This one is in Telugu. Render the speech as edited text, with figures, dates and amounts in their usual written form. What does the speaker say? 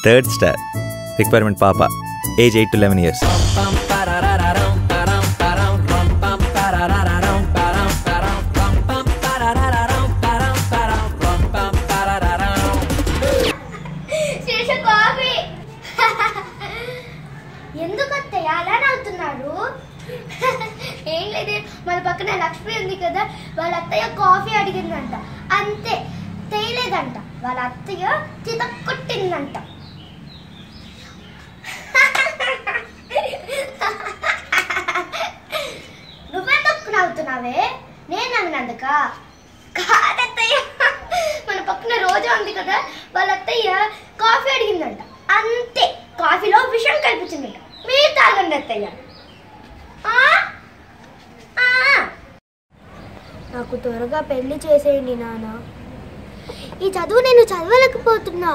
Third star. రిక్వైర్మెంట్ పాప, ఏజ్ 8 to 11 years. ఎందుకత్తయ్య అలా నవ్వుతున్నారు? ఏం లేదే, మన పక్కన లక్ష్మి ఉంది కదా, వాళ్ళ అత్తయ్య కాఫీ అడిగిందంట, అంతే తేయలేదంట. వాళ్ళ అత్తయ్య చితక్కొట్టిందంట. నువ్వెందుకు నవ్వుతున్నావే? నేను నవ్వినందుక కాదత్తయ్య, మన పక్కన రోజా ఉంది కదా, వాళ్ళ అత్తయ్య కాఫీ అడిగిందంట, అంతే కాఫీలో విషం కల్పించిందంట. మీరు తాగండి అత్తయ్య. నాకు త్వరగా పెళ్లి చేసేయండి నాన్న, ఈ చదువు నేను చదవలేకపోతున్నా.